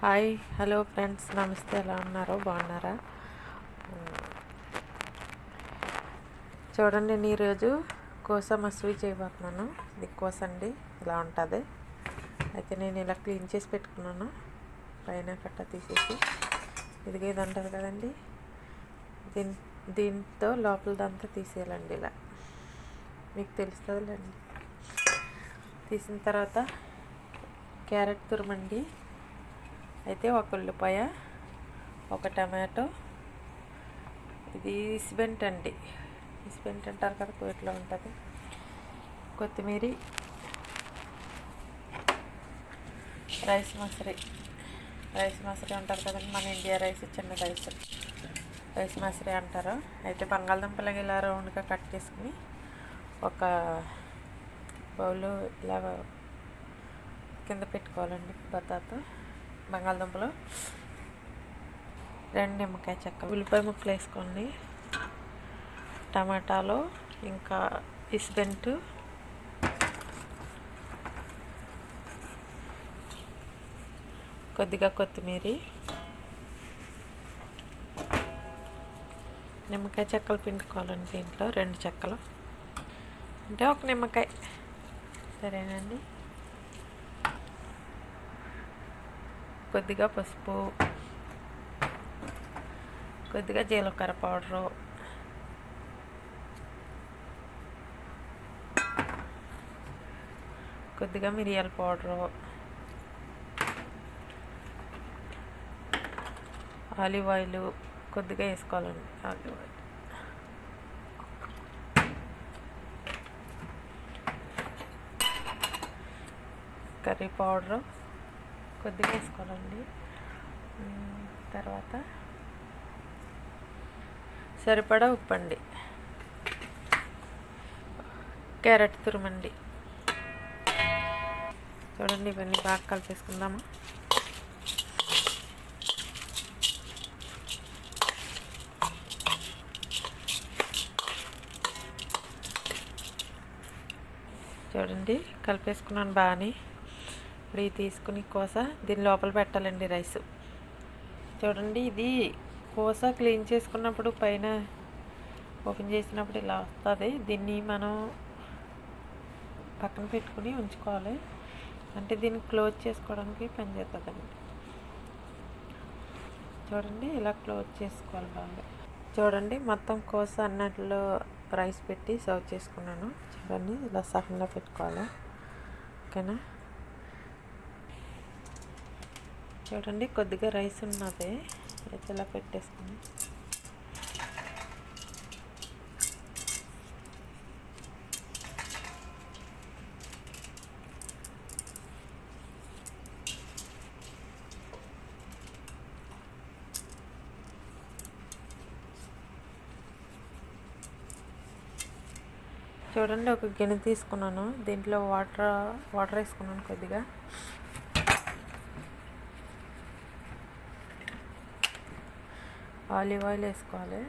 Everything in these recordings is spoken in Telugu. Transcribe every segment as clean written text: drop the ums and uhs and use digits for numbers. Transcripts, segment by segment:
హాయ్ హలో ఫ్రెండ్స్, నమస్తే. ఎలా ఉన్నారో బాగున్నారా? చూడండి, నేను ఈరోజు కోస మస్వీ చేయబోతున్నాను. ఇది కోస అండి, ఇలా ఉంటుంది. అయితే నేను ఇలా క్లీన్ చేసి పెట్టుకున్నాను, పైన కట్ట తీసేసి. ఇది ఉంటుంది కదండి, దీంతో లోపలదంతా తీసేయాలండి. ఇలా మీకు తెలుస్తుందిలేండి. తీసిన తర్వాత క్యారెట్ తురమండి. అయితే ఒక ఉల్లిపాయ, ఒక టమాటో, ఇది ఇస్బెంట్ అండి, ఇస్బెంట్ అంటారు కదా, కోట్లో ఉంటుంది. కొత్తిమీర, రైస్ మసరి అంటారు కదండి, మన ఇండియా రైస్, చిన్న రైస్ మసరి అంటారు. అయితే బంగాళదుంపలు ఇలా రౌండ్గా కట్ చేసుకుని ఒక బౌల్లో ఇలా కింద పెట్టుకోవాలండి. బతాతో బంగాళదుంపలు, 2 నిమ్మకాయ చెక్క, ఉల్లిపాయ ముక్కలు వేసుకోండి, టమాటాలు, ఇంకా ఇస్బెంట్, కొద్దిగా కొత్తిమీర, నిమ్మకాయ చెక్కలు పిండుకోవాలండి. దీంట్లో 2 చెక్కలు అంటే ఒక నిమ్మకాయ, సరేనండి. కొద్దిగా పసుపు, కొద్దిగా జీలకర్ర పౌడరు, కొద్దిగా మిరియాల పౌడరు, ఆలివ్ ఆయిల్ కొద్దిగా వేసుకోవాలండి. ఆలివ్ ఆయిల్, కర్రీ పౌడరు కొద్దిగా వేసుకోవాలండి. తర్వాత సరిపడా ఉప్పు అండి, క్యారెట్ తురుమండి. చూడండి, ఇవన్నీ బాగా కలిపేసుకుందాము. చూడండి, కలిపేసుకున్నాను బాగానే. ఇప్పుడు ఇది తీసుకుని కోస దీని లోపల పెట్టాలండి, రైస్. చూడండి, ఇది కోస క్లీన్ చేసుకున్నప్పుడు పైన ఓపెన్ చేసినప్పుడు ఇలా వస్తుంది. దీన్ని మనం పక్కన పెట్టుకుని ఉంచుకోవాలి, అంటే దీన్ని క్లోజ్ చేసుకోవడానికి పనిచేస్తుందండి. చూడండి, ఇలా క్లోజ్ చేసుకోవాలి బాగా. చూడండి, మొత్తం కోస అన్నట్లో రైస్ పెట్టి సర్వ్ చేసుకున్నాను. చూడండి, ఇలా సగంగా పెట్టుకోవాలి, ఓకేనా? చూడండి, కొద్దిగా రైస్ ఉన్నది, అయితే ఇలా పెట్టేసుకుని చూడండి, ఒక గిన్నె తీసుకున్నాను. దీంట్లో వాటర్ వేసుకున్నాను. కొద్దిగా ఆలివ్ ఆయిల్ వేసుకోవాలి.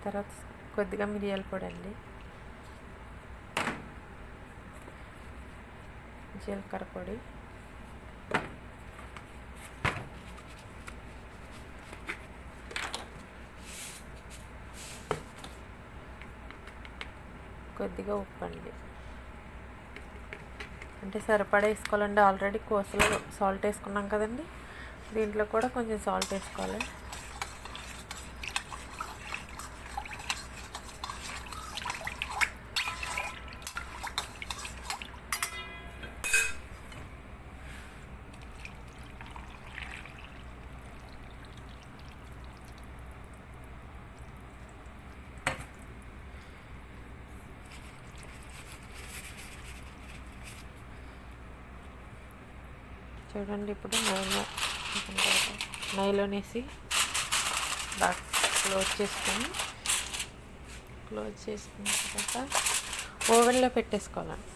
తర్వాత కొద్దిగా మిరియాల పొడి అండి, జీలకర్ర పొడి, కొద్దిగా ఉప్పు అండి, అంటే సరిపడా వేసుకోవాలండి. ఆల్రెడీ కోసలో సాల్ట్ వేసుకున్నాం కదండి, దీంట్లో కూడా కొంచెం సాల్ట్ వేసుకోవాలి. చూడండి, ఇప్పుడు నైలోన్ వేసి బాగా క్లోజ్ చేసుకున్న తర్వాత ఓవెన్లో పెట్టేసుకోవాలండి.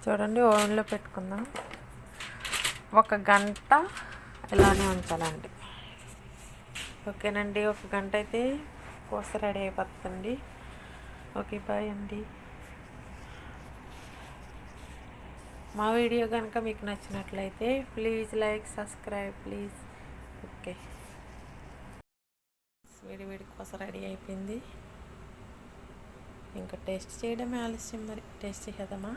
చూడండి, ఓవెన్లో పెట్టుకుందాం. 1 గంట ఇలానే ఉంచాలండి, ఓకేనండి. 1 గంట అయితే కోస రెడీ అయిపోతుంది. ఓకే, బాయ్ అండి. మా వీడియో కనుక మీకు నచ్చినట్లయితే please like subscribe please. Okay, వేడి వేడి కోసం రెడీ అయిపోయింది. ఇంకా టేస్ట్ చేయడమే ఆలస్యం, మరి టేస్ట్ చేద్దామా?